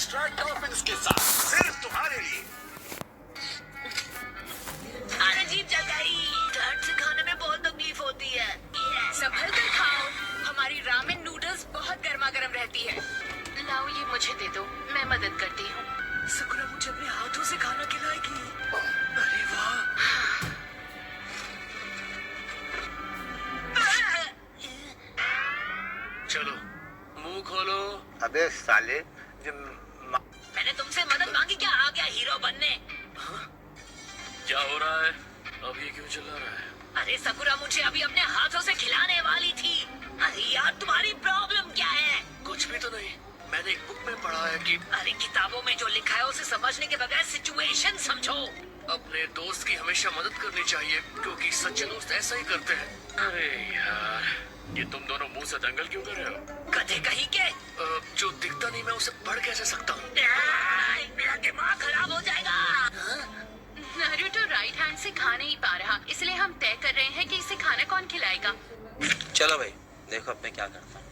Extra toppings के साथ सिर्फ तुम्हारे लिए। अजीब जगह ही, घर से खाने में बहुत तकलीफ होती है। संभल कर खाओ, हमारी रामेन नूडल्स बहुत गर्मा गर्म रहती है। लाओ ये मुझे दे दो, मैं मदद करती हूँ। सकुरा मुझे अपने हाथों से खाना खिलाएगी। अरे वाह। चलो मुंह खोलो। अबे साले, मैंने तुमसे मदद मांगी, क्या आ गया हीरो बनने? क्या हो रहा है? अब ये क्यों चिल्ला रहा है? अरे सकुरा मुझे अभी अपने हाथों से खिलाने वाली थी। अरे यार तुम्हारी प्रॉब्लम क्या है? कुछ भी तो नहीं, मैंने एक बुक में पढ़ा है कि अरे किताबों में जो लिखा है उसे समझने के बगैर सिचुएशन समझो। अपने दोस्त की हमेशा मदद करनी चाहिए, क्योंकि सच्चे दोस्त ऐसा ही करते हैं। अरे यार, ये तुम दोनों मुंह से दंगल क्यों कर रहे हो? गधे कहीं के। जो दिखता नहीं मैं उसे पढ़ कैसे सकता हूँ? मेरा दिमाग खराब हो जाएगा। नारुतो राइट हैंड से खा नहीं पा रहा, इसलिए हम तय कर रहे हैं कि इसे खाना कौन खिलाएगा। चलो भाई देखो अब मैं क्या करता हूँ।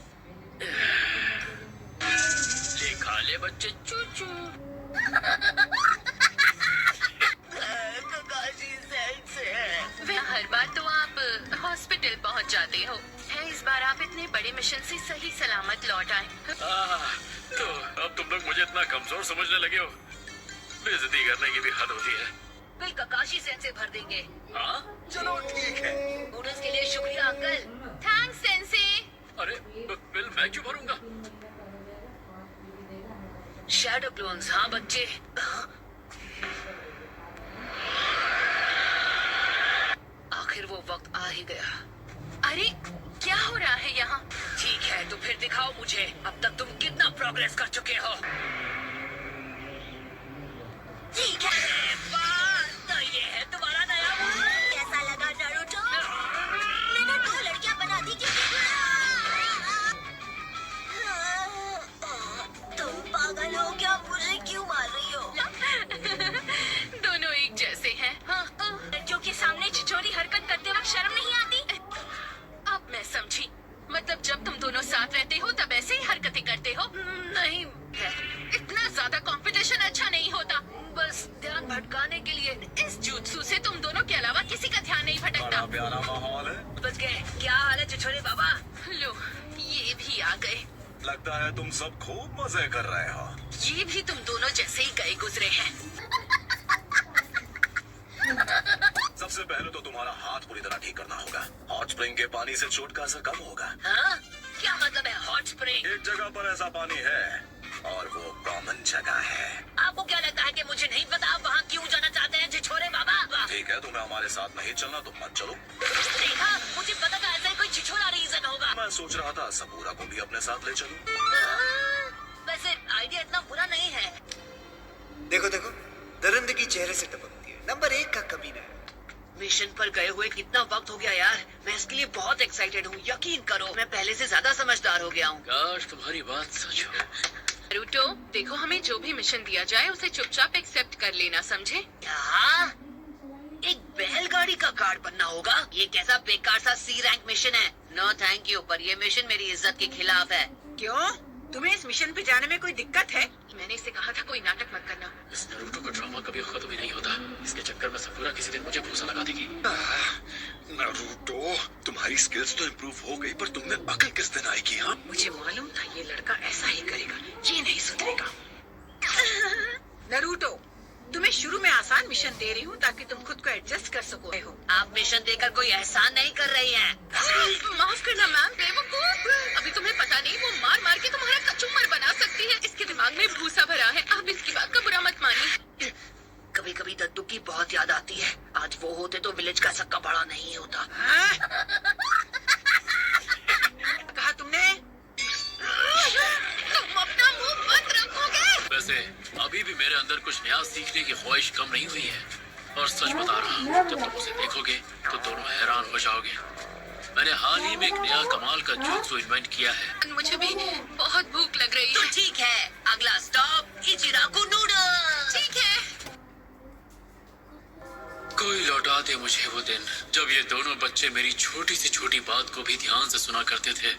ले खा ले बच्चे, चू चू। ककाशी सेल से। वह हर बार तो आप हॉस्पिटल पहुंच जाते हो, है इस बार आप इतने बड़े मिशन से सही सलामत लौट आए। तो अब तुम लोग मुझे इतना कमजोर समझने लगे हो? बेइज्जती करने की भी हद होती है। बिल ककाशी सेल से भर देंगे। हाँ चलो ठीक है। नूडल्स के लिए शुक्रिया अंकल। Thanks sensei. अरे बिल मैं क्यों भरूंगा? शैडो क्लोन्स, हाँ बच्चे। आखिर वो वक्त आ ही गया। अरे क्या हो रहा है यहाँ? ठीक है तो फिर दिखाओ मुझे अब तक तुम कितना प्रोग्रेस कर चुके हो। ठीक है बस, तो ये है तुम्हारा नया मूव। कैसा लगा नारुतो? मैंने 2 लड़कियां बना दी तुम पागल हो क्या? मुझे क्यों मार रही हो? दोनों एक जैसे हैं। हाँ, लड़कियों के सामने छिछोरी हरकत करते वक्त शर्म नहीं आती? अब मैं समझी, मतलब जब तुम दोनों साथ रहते हो तब ऐसे ही हरकतें करते हो? नहीं, इतना ज्यादा कंपटीशन अच्छा नहीं होता। बस ध्यान भटकाने के लिए। इस जुत्सु से तुम दोनों के अलावा किसी का ध्यान नहीं भटकता। प्यारा माहौल है। बच गए। क्या हाल है छिछोरे बाबा? लो ये भी आ गए। लगता है तुम सब खूब मजे कर रहे हो। ये भी तुम दोनों जैसे ही गए गुजरे हैं। सबसे पहले तो तुम्हारा हाथ पूरी तरह ठीक करना होगा। हॉट स्प्रिंग के पानी से चोट का असर कम होगा। हाँ? क्या मतलब है हॉट स्प्रिंग? एक जगह पर ऐसा पानी है और वो कॉमन जगह है। आपको क्या लगता है कि मुझे नहीं पता आप वहाँ क्यों जाना चाहते हैं छिछोरे बाबा? ठीक है, तुम्हें हमारे साथ नहीं चलना तो मत चलो। देखा, मुझे पता था ऐसा ही कोई छिछोरा रीजन होगा। मैं सोच रहा था सबूरा को भी अपने साथ ले चलूं। वैसे आइडिया इतना बुरा नहीं है। देखो देखो, दरिंदगी चेहरे से टपकती है। नंबर 1 का कमीना है। मिशन पर गए हुए कितना वक्त हो गया यार। मैं इसके लिए बहुत एक्साइटेड हूँ। यकीन करो मैं पहले से ज्यादा समझदार हो गया हूँ। काश तुम्हारी बात सच हो। नारुतो देखो, हमें जो भी मिशन दिया जाए उसे चुपचाप एक्सेप्ट कर लेना, समझे? क्या? एक बैलगाड़ी का गार्ड बनना होगा? ये कैसा बेकार सा सी रैंक मिशन है। नो थैंक यू, पर ये मिशन मेरी इज्जत के खिलाफ है। क्यों? तुम्हें इस मिशन पे जाने में कोई दिक्कत है? मैंने इसे कहा था कोई नाटक मत करना। इस नारुतो का ड्रामा कभी खत्म ही नहीं होता। इसके चक्कर में सबूरा किसी दिन मुझे भूसा लगा देगी। नारुतो, तुम्हारी स्किल्स तो इम्प्रूव हो गई, पर तुमने अकल किस दिन आएगी? हाँ, मुझे मालूम था ये लड़का ऐसा ही करेगा, ये नहीं सुधरेगा। नरूटो, तुम्हें शुरू में आसान मिशन दे रही हूँ ताकि तुम खुद को एडजस्ट कर सको। आप मिशन देकर कोई एहसान नहीं कर रही हैं। माफ करना मैम, बेवकूफ। अभी तुम्हें पता नहीं वो मार मार के तुम्हारा कचूमर बना सकती है। इसके दिमाग में भूसा भरा है। आप इसकी बात का बुरा मत मानिए। कभी कभी दद्दू की बहुत याद आती है। आज वो होते तो विलेज का सक्का बड़ा नहीं होता। कहा तुमने? तुम अपना मुंह बंद रखोगे? वैसे अभी भी मेरे अंदर कुछ नया सीखने की ख्वाहिश कम नहीं हुई है। और सच बता रहा हूँ, जब तुम उसे देखोगे तो दोनों हैरान हो जाओगे। मैंने हाल ही में एक नया कमाल का जुत्सु इन्वेंट किया है। मुझे भी बहुत भूख लग रही तो है। ठीक है, अगला स्टॉप इचिराकू नूडल्स। ठीक है। कोई लौटा दे मुझे वो दिन जब ये दोनों बच्चे मेरी छोटी सी छोटी बात को भी ध्यान से सुना करते थे।